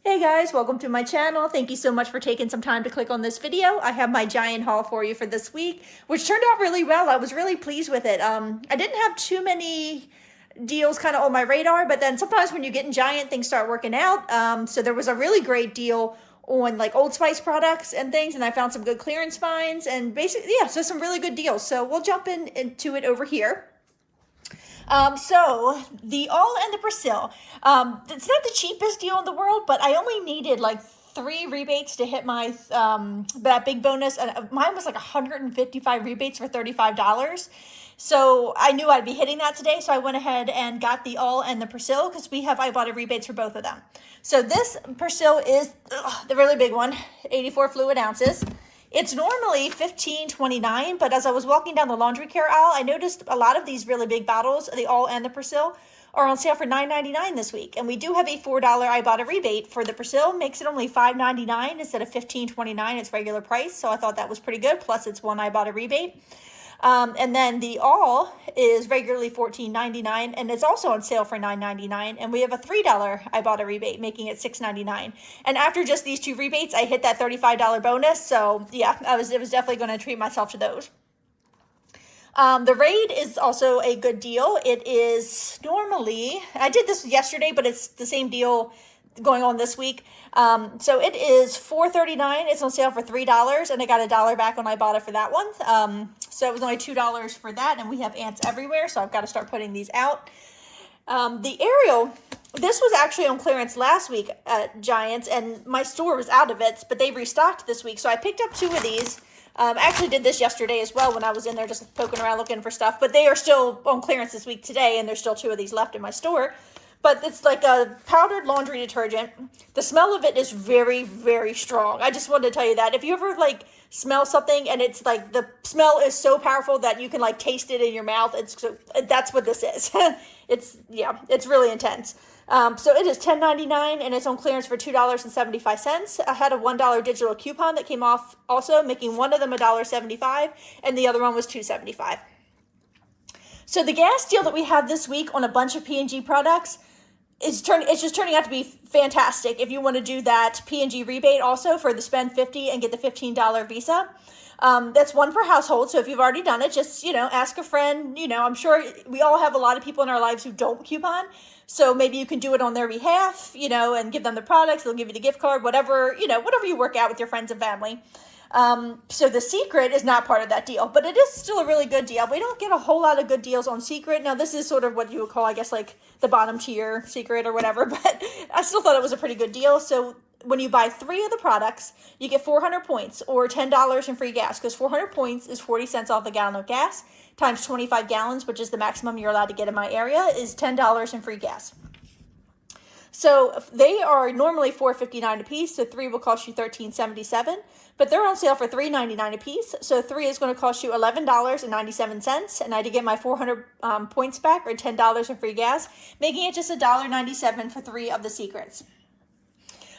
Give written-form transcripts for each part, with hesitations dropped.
Hey guys, welcome to my channel. Thank you so much for taking some time to click on this video. I have my giant haul for you for this week, which turned out really well. I was really pleased with it. I didn't have too many deals kind of on my radar, but then sometimes when you get in giant, things start working out. So there was a really great deal on like Old Spice products and things, and I found some good clearance finds and basically, yeah, so some really good deals. So we'll jump into it over here. So the All and the Persil, it's not the cheapest deal in the world, but I only needed like 3 rebates to hit my, that big bonus. And mine was like 155 rebates for $35. So I knew I'd be hitting that today. So I went ahead and got the All and the Persil because I bought rebates for both of them. So this Persil is the really big one, 84 fluid ounces. It's normally $15.29, but as I was walking down the laundry care aisle, I noticed a lot of these really big bottles, the All and the Persil, are on sale for $9.99 this week. And we do have a $4 Ibotta rebate for the Persil, makes it only $5.99 instead of $15.29, its regular price. So I thought that was pretty good, plus it's one Ibotta rebate. And then the All is regularly $14.99, and it's also on sale for $9.99. And we have a $3 Ibotta rebate, making it $6.99. And after just these 2 rebates, I hit that $35 bonus. So yeah, it was definitely going to treat myself to those. The Raid is also a good deal. It is normally, I did this yesterday, but it's the same deal going on this week. So it is $4.39. It's on sale for $3, and I got $1 back when I bought it for that one. So it was only $2 for that, and we have ants everywhere, so I've got to start putting these out. The Ariel, this was actually on clearance last week at Giants, and my store was out of it, but they restocked this week, so I picked up 2 of these. I actually did this yesterday as well when I was in there just poking around looking for stuff, but they are still on clearance this week today, and there's still 2 of these left in my store. But it's like a powdered laundry detergent. The smell of it is very, very strong. I just wanted to tell you that. If you ever like smell something and it's like the smell is so powerful that you can like taste it in your mouth, that's what this is. It's really intense. So it is $10.99 and it's on clearance for $2.75. I had a $1 digital coupon that came off also, making one of them $1.75 and the other one was $2.75. So the gas deal that we have this week on a bunch of P&G products it's just turning out to be fantastic. If you want to do that P&G rebate also for the spend $50 and get the $15 Visa. That's one per household. So if you've already done it, just, ask a friend. I'm sure we all have a lot of people in our lives who don't coupon. So maybe you can do it on their behalf, and give them the products. They'll give you the gift card, whatever you work out with your friends and family. So the Secret is not part of that deal, but it is still a really good deal. We don't get a whole lot of good deals on Secret. Now, this is sort of what you would call, I guess, like the bottom tier Secret or whatever, but I still thought it was a pretty good deal. So when you buy 3 of the products, you get 400 points or $10 in free gas, because 400 points is 40 cents off a gallon of gas times 25 gallons, which is the maximum you're allowed to get in my area, is $10 in free gas. So they are normally $4.59 a piece, so 3 will cost you $13.77, but they're on sale for $3.99 a piece. So 3 is going to cost you $11.97, and I did get my 400 points back, or $10 in free gas, making it just $1.97 for 3 of the Secrets.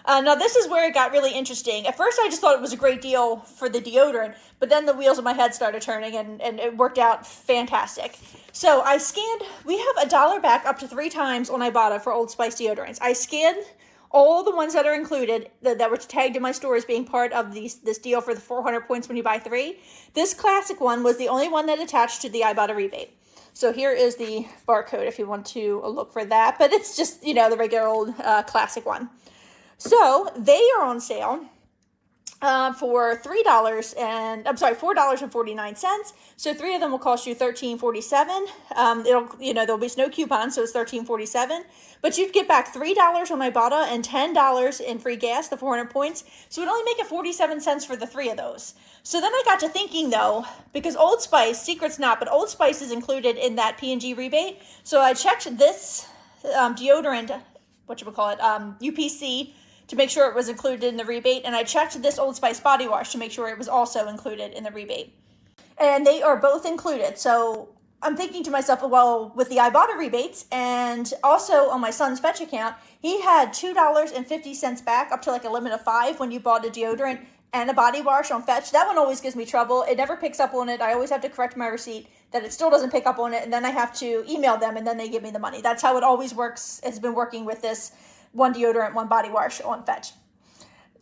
Now this is where it got really interesting. At first I just thought it was a great deal for the deodorant, but then the wheels of my head started turning and it worked out fantastic. So I scanned, we have $1 back up to 3 times on Ibotta for Old Spice deodorants. I scanned all the ones that are included that were tagged in my store as being part of this deal for the 400 points when you buy 3. This classic one was the only one that attached to the Ibotta rebate. So here is the barcode if you want to look for that, but it's just, the regular old classic one. So they are on sale for $4.49. So 3 of them will cost you $13.47. There'll be no coupon, so it's $13.47. But you'd get back $3 on Ibotta and $10 in free gas, the 400 points. So it'd only make it 47 cents for the 3 of those. So then I got to thinking though, because Old Spice, Secret's not, but Old Spice is included in that P&G rebate. So I checked this deodorant, UPC, to make sure it was included in the rebate, and I checked this Old Spice body wash to make sure it was also included in the rebate. And they are both included. So I'm thinking to myself, well, with the Ibotta rebates and also on my son's Fetch account, he had $2.50 back up to like a limit of 5 when you bought a deodorant and a body wash on Fetch. That one always gives me trouble. It never picks up on it. I always have to correct my receipt that it still doesn't pick up on it, and then I have to email them, and then they give me the money. That's how it always works. It's been working with this one deodorant, one body wash on Fetch.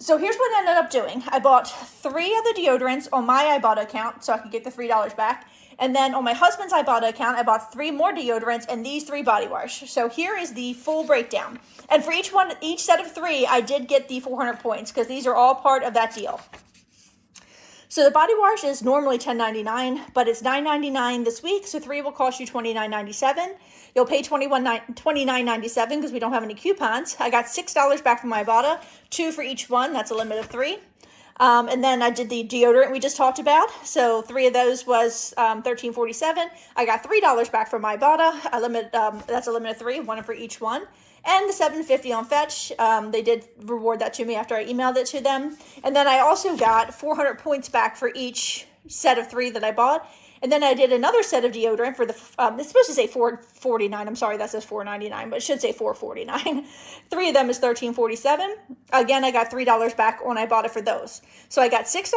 So here's what I ended up doing. I bought 3 of the deodorants on my Ibotta account so I could get the $3 back. And then on my husband's Ibotta account, I bought 3 more deodorants and these 3 body wash. So here is the full breakdown. And for each set of 3, I did get the 400 points because these are all part of that deal. So the body wash is normally $10.99, but it's $9.99 this week, so 3 will cost you $29.97. You'll pay $29.97 because we don't have any coupons. I got $6 back from my Ibotta, 2 for each one. That's a limit of 3. And then I did the deodorant we just talked about. So 3 of those was $13.47. I got $3 back from my Ibotta. That's a limit of 3, 1 for each one. And the $7.50 on Fetch, they did reward that to me after I emailed it to them. And then I also got 400 points back for each set of 3 that I bought. And then I did another set of deodorant for the, it's supposed to say $4.49. I'm sorry, that says $4.99, but it should say $4.49. 3 of them is $13.47. Again, I got $3 back on Ibotta for those. So I got $6,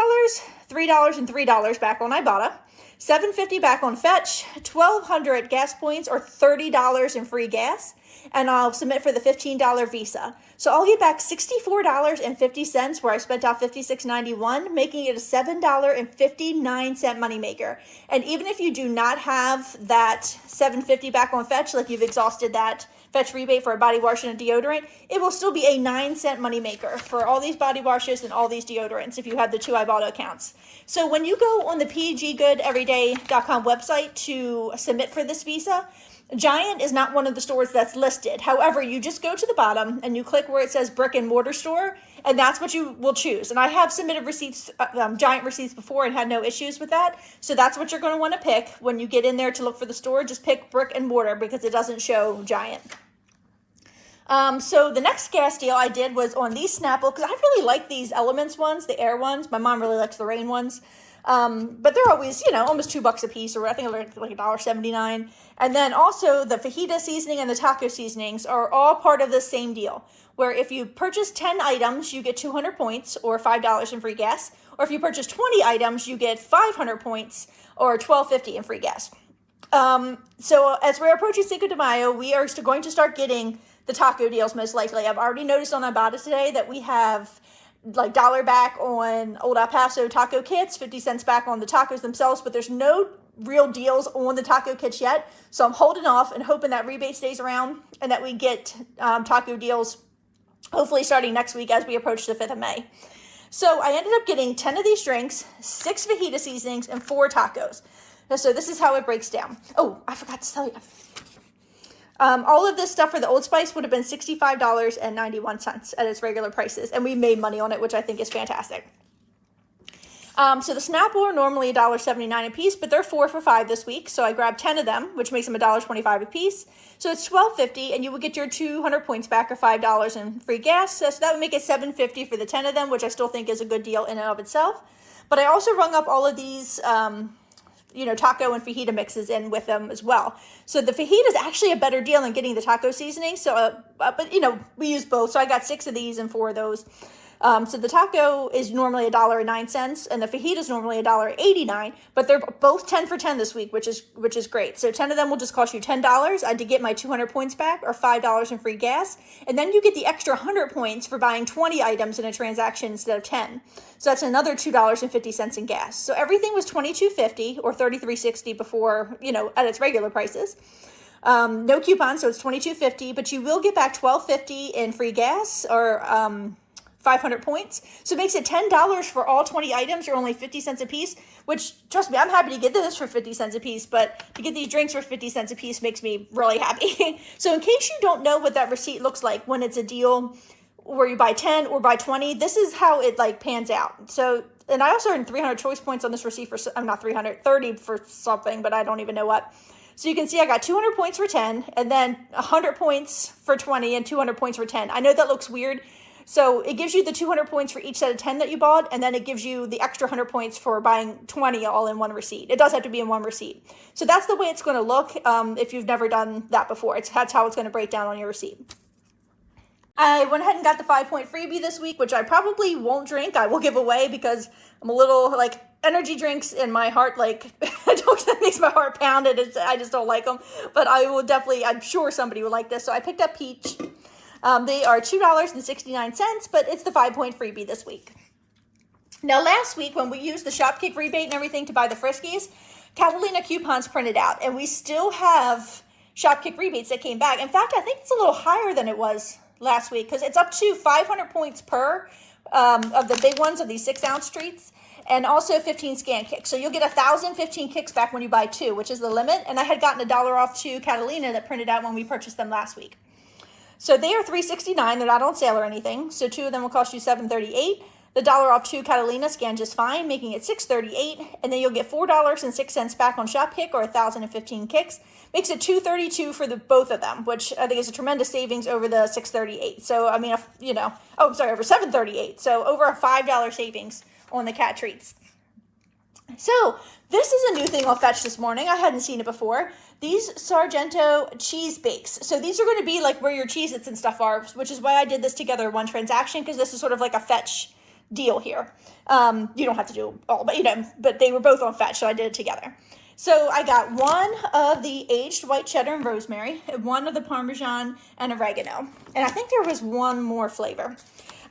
$3, and $3 back on Ibotta. $7.50 back on Fetch, 1,200 gas points or $30 in free gas. And I'll submit for the $15 Visa. So I'll get back $64.50 where I spent out $56.91, making it a $7.59 moneymaker. And even if you do not have that $7.50 back on Fetch, like you've exhausted that Fetch rebate for a body wash and a deodorant, it will still be a 9-cent moneymaker for all these body washes and all these deodorants if you have the 2 Ibotta accounts. So when you go on the pggoodeveryday.com website to submit for this Visa, Giant is not one of the stores that's listed. However, you just go to the bottom and you click where it says brick and mortar store, and that's what you will choose. And I have submitted receipts, Giant receipts before and had no issues with that. So that's what you're going to want to pick when you get in there to look for the store. Just pick brick and mortar because it doesn't show Giant. So the next gas deal I did was on these Snapple, because I really like these Elements ones, the air ones. My mom really likes the rain ones. But they're always, almost $2 a piece, or I think like $1.79. And then also the fajita seasoning and the taco seasonings are all part of the same deal, where if you purchase 10 items, you get 200 points or $5 in free gas. Or if you purchase 20 items, you get 500 points or $12.50 in free gas. So as we're approaching Cinco de Mayo, we are going to start getting the taco deals most likely. I've already noticed on Ibotta today that we have like $1 back on Old El Paso taco kits, 50 cents back on the tacos themselves, but there's no real deals on the taco kits yet. So I'm holding off and hoping that rebate stays around and that we get taco deals hopefully starting next week as we approach the 5th of May. So I ended up getting 10 of these drinks, 6 fajita seasonings, and 4 tacos. So this is how it breaks down. Oh, I forgot to tell you. All of this stuff for the Old Spice would have been $65.91 at its regular prices, and we made money on it, which I think is fantastic. So the Snapple are normally $1.79 a piece, but they're 4 for $5 this week, so I grabbed 10 of them, which makes them $1.25 a piece. So it's $12.50, and you would get your 200 points back or $5 in free gas. So that would make it $7.50 for the 10 of them, which I still think is a good deal in and of itself. But I also rung up all of these taco and fajita mixes in with them as well. So the fajita is actually a better deal than getting the taco seasoning. So, but we use both. So I got 6 of these and 4 of those. So the taco is normally $1.09 and the fajita is normally $1.89, but they're both 10 for 10 this week, which is great. So 10 of them will just cost you $10. I had to get my 200 points back or $5 in free gas. And then you get the extra 100 points for buying 20 items in a transaction instead of 10. So that's another $2.50 in gas. So everything was $22.50 or $33.60 before, at its regular prices. No coupons, so it's $22.50, but you will get back $12.50 in free gas or 500 points. So it makes it $10 for all 20 items or only 50 cents a piece, which, trust me, I'm happy to get this for 50 cents a piece, but to get these drinks for 50 cents a piece makes me really happy. So in case you don't know what that receipt looks like when it's a deal where you buy 10 or buy 20, this is how it pans out. So, and I also earned 300 choice points on this receipt for, I'm not 330 for something, but I don't even know what. So you can see I got 200 points for 10 and then 100 points for 20 and 200 points for 10. I know that looks weird. So it gives you the 200 points for each set of 10 that you bought, and then it gives you the extra 100 points for buying 20 all in one receipt. It does have to be in one receipt. So that's the way it's going to look if you've never done that before. That's how it's going to break down on your receipt. I went ahead and got the 5-point freebie this week, which I probably won't drink. I will give away because I'm a little energy drinks in my heart, like, that makes my heart pound, and I just don't like them. But I'm sure somebody would like this. So I picked up peach. They are $2.69, but it's the 5-point freebie this week. Now, last week when we used the Shopkick rebate and everything to buy the Friskies, Catalina coupons printed out, and we still have Shopkick rebates that came back. In fact, I think it's a little higher than it was last week, because it's up to 500 points per of the big ones, of these 6-ounce treats, and also 15 scan kicks. So you'll get 1,015 kicks back when you buy 2, which is the limit. And I had gotten $1 off 2 Catalina that printed out when we purchased them last week. So they are $3.69. They're not on sale or anything. So 2 of them will cost you $7.38. The $1 off 2 Catalina scan just fine, making it $6.38. And then you'll get $4.06 back on Shopkick, or 1,015 kicks. Makes it $2.32 for both of them, which I think is a tremendous savings over the $6.38. So, I mean, over $7.38. So over a $5 savings on the cat treats. So this is a new thing on Fetch this morning. I hadn't seen it before. These Sargento cheese bakes. So these are going to be like where your Cheez-Its and stuff are, which is why I did this together in one transaction, because this is sort of like a Fetch deal here. You don't have to do all, but they were both on Fetch, so I did it together. So I got one of the aged white cheddar and rosemary, and one of the Parmesan and oregano. And I think there was one more flavor.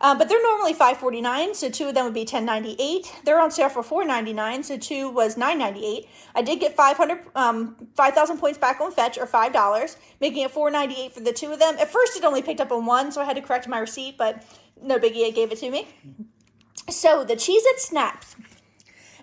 But they're normally $5.49, so 2 of them would be $10.98. They're on sale for $4.99, so 2 was $9.98. I did get 5,000 points back on Fetch, or $5, making it $4.98 for the 2 of them. At first, it only picked up on 1, so I had to correct my receipt, but no biggie, it gave it to me. So the Cheez-It Snaps,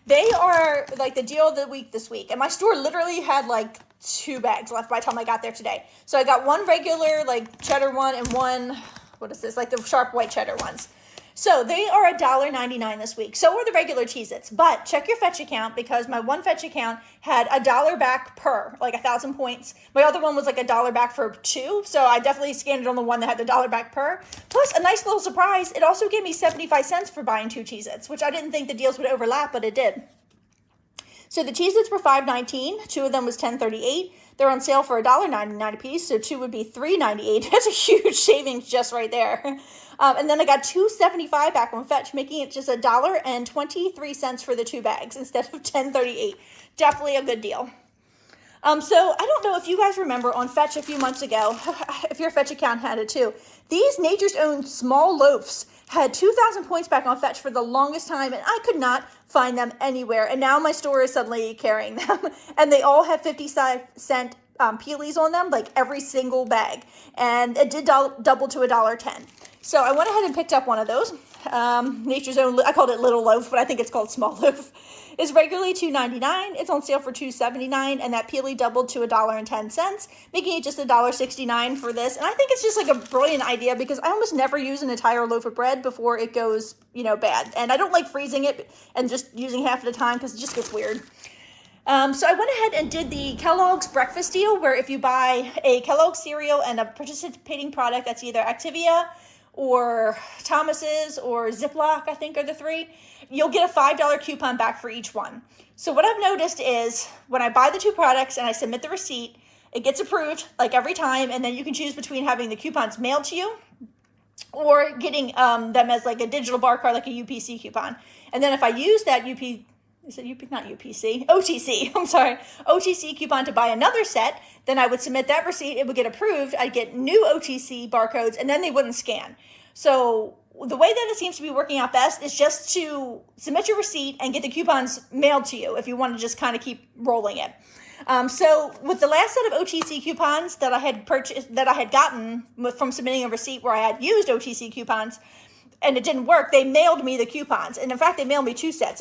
they are like the deal of the week this week. And my store literally had like 2 bags left by the time I got there today. So I got one regular like cheddar one and one, what is this, like the sharp white cheddar ones. So they are $1.99 this week. So are the regular Cheez-Its. But check your Fetch account, because my one Fetch account had $1 back per, like 1,000 points. My other one was like $1 back for 2. So I definitely scanned it on the one that had the $1 back per. Plus, a nice little surprise, it also gave me 75 cents for buying 2 Cheez-Its, which I didn't think the deals would overlap, but it did. So the Cheez-Its were $5.19. 2 of them was $10.38. They're on sale for $1.99 a piece, so 2 would be $3.98. That's a huge savings just right there. And then I got $2.75 back on Fetch, making it just $1.23 for the 2 bags instead of $10.38. Definitely a good deal. So I don't know if you guys remember on Fetch a few months ago, if your Fetch account had it too, these Nature's Own small loaves had 2,000 points back on Fetch for the longest time, and I could not find them anywhere. And now my store is suddenly carrying them, and they all have 50-cent peelies on them, like every single bag, and it did double to $1.10. So I went ahead and picked up one of those. Nature's Own, I called it Little Loaf, but I think it's called Small Loaf. It's regularly $2.99. It's on sale for $2.79, and that peely doubled to $1.10, making it just $1.69 for this. And I think it's just like a brilliant idea, because I almost never use an entire loaf of bread before it goes, bad. And I don't like freezing it and just using half at a time, because it just gets weird. So I went ahead and did the Kellogg's breakfast deal, where if you buy a Kellogg's cereal and a participating product that's either Activia or Thomas's or Ziploc, I think are the 3, you'll get a $5 coupon back for each one. So what I've noticed is when I buy the 2 products and I submit the receipt, it gets approved like every time, and then you can choose between having the coupons mailed to you or getting them as like a digital barcode, like a UPC coupon. And then if I use that OTC coupon to buy another set, then I would submit that receipt, it would get approved, I'd get new OTC barcodes, and then they wouldn't scan. So the way that it seems to be working out best is just to submit your receipt and get the coupons mailed to you if you want to just kind of keep rolling it. So with the last set of OTC coupons that I had purchased, that I had gotten from submitting a receipt where I had used OTC coupons, and it didn't work, they mailed me the coupons. And in fact, they mailed me 2 sets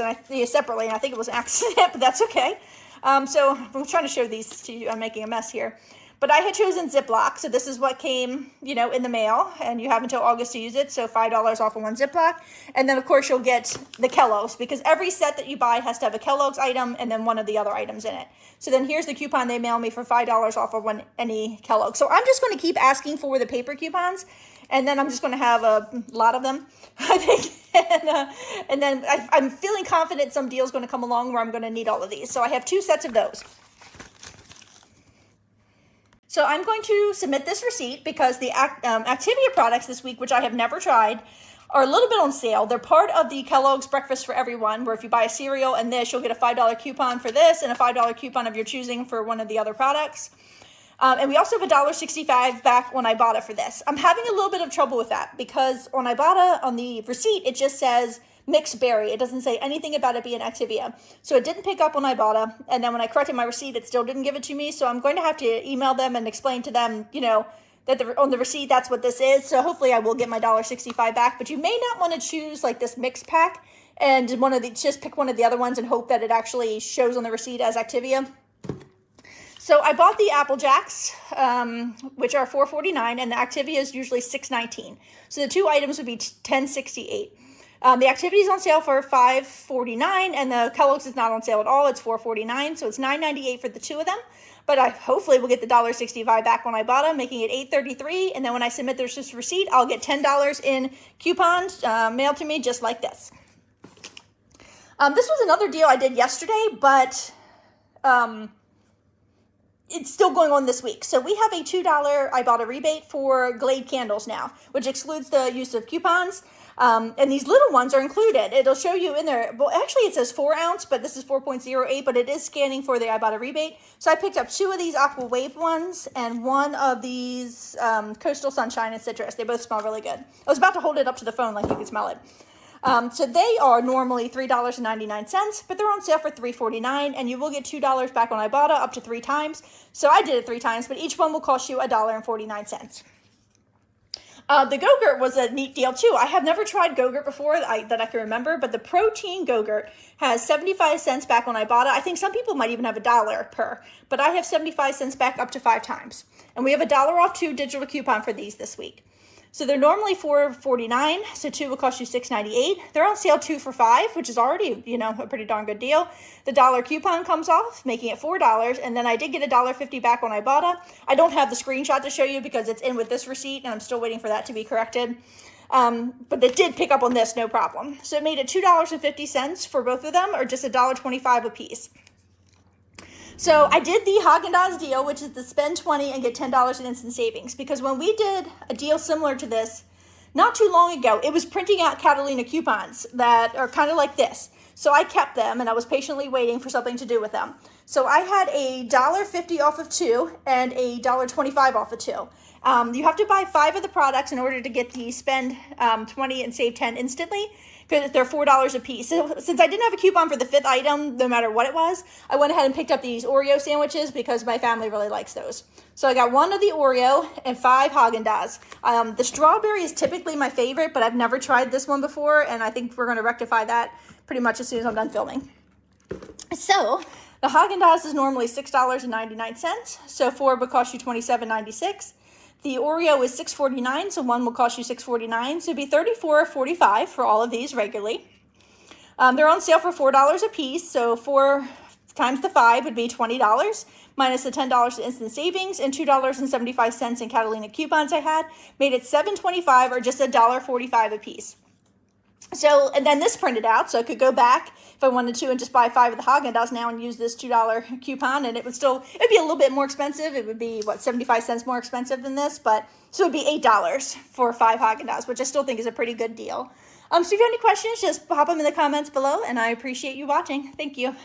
separately, and I think it was an accident, but that's okay. So I'm trying to show these to you. I'm making a mess here. But I had chosen Ziploc, so this is what came, in the mail, and you have until August to use it, so $5 off of one Ziploc. And then, of course, you'll get the Kellogg's, because every set that you buy has to have a Kellogg's item and then one of the other items in it. So then here's the coupon they mail me for $5 off of any Kellogg's. So I'm just going to keep asking for the paper coupons, and then I'm just going to have a lot of them, I think. And then I'm feeling confident some deal's going to come along where I'm going to need all of these. So I have 2 sets of those. So I'm going to submit this receipt because the Activia products this week, which I have never tried, are a little bit on sale. They're part of the Kellogg's Breakfast for Everyone, where if you buy a cereal and this, you'll get a $5 coupon for this and a $5 coupon of your choosing for one of the other products. And we also have $1.65 back on Ibotta for this. I'm having a little bit of trouble with that because on Ibotta, on the receipt, it just says mixed berry. It doesn't say anything about it being Activia. So it didn't pick up on Ibotta. And then when I corrected my receipt, it still didn't give it to me. So I'm going to have to email them and explain to them, that on the receipt, that's what this is. So hopefully I will get my $1.65 back. But you may not want to choose like this mix pack and just pick one of the other ones and hope that it actually shows on the receipt as Activia. So I bought the Apple Jacks, which are $4.49, and the Activia is usually $6.19. So the two items would be $10.68. The Activia is on sale for $5.49, and the Kellogg's is not on sale at all. It's $4.49, so it's $9.98 for the two of them. But I hopefully will get the $1.65 back when I bought them, making it $8.33. And then when I submit this receipt, I'll get $10 in coupons mailed to me just like this. This was another deal I did yesterday, but it's still going on this week. So we have a $2 Ibotta rebate for Glade candles now, which excludes the use of coupons. And these little ones are included. It'll show you in there. Well, actually it says 4 ounce, but this is 4.08, but it is scanning for the Ibotta rebate. So I picked up 2 of these Aqua Wave ones and 1 of these Coastal Sunshine and Citrus. They both smell really good. I was about to hold it up to the phone like you could smell it. So they are normally $3.99, but they're on sale for $3.49, and you will get $2 back on Ibotta up to 3 times. So I did it 3 times, but each one will cost you $1.49. The Go-Gurt was a neat deal too. I have never tried Go-Gurt before that I can remember, but the protein Go-Gurt has 75 cents back on Ibotta. I think some people might even have $1 per, but I have 75 cents back up to 5 times. And we have $1 off 2 digital coupon for these this week. So they're normally $4.49, so 2 will cost you $6.98. They're on sale 2 for $5, which is already, a pretty darn good deal. The $1 coupon comes off, making it $4, and then I did get $1.50 back on Ibotta. I don't have the screenshot to show you because it's in with this receipt, and I'm still waiting for that to be corrected. But they did pick up on this, no problem. So it made it $2.50 for both of them, or just $1.25 a piece. So I did the Haagen-Dazs deal, which is the spend $20 and get $10 in instant savings. Because when we did a deal similar to this not too long ago, it was printing out Catalina coupons that are kind of like this. So I kept them and I was patiently waiting for something to do with them. So I had a $1.50 off of 2 and a $1.25 off of 2. You have to buy 5 of the products in order to get the spend 20 and save 10 instantly, because they're $4 a piece. So since I didn't have a coupon for the 5th item, no matter what it was, I went ahead and picked up these Oreo sandwiches because my family really likes those. So I got 1 of the Oreo and 5 Haagen-Dazs. The strawberry is typically my favorite, but I've never tried this one before, and I think we're going to rectify that pretty much as soon as I'm done filming. So the Haagen-Dazs is normally $6.99, so 4 would cost you $27.96. The Oreo is $6.49, so 1 will cost you $6.49, so it'd be $34.45 for all of these regularly. They're on sale for $4 a piece, so 4 times the 5 would be $20, minus the $10 in instant savings and $2.75 in Catalina coupons I had, made it $7.25 or just $1.45 a piece. So, and then this printed out, so I could go back if I wanted to and just buy 5 of the Haagen-Dazs now and use this $2 coupon, and it'd be a little bit more expensive. It would be, 75 cents more expensive than this, but so it'd be $8 for 5 Haagen-Dazs, which I still think is a pretty good deal. So if you have any questions, just pop them in the comments below, and I appreciate you watching. Thank you.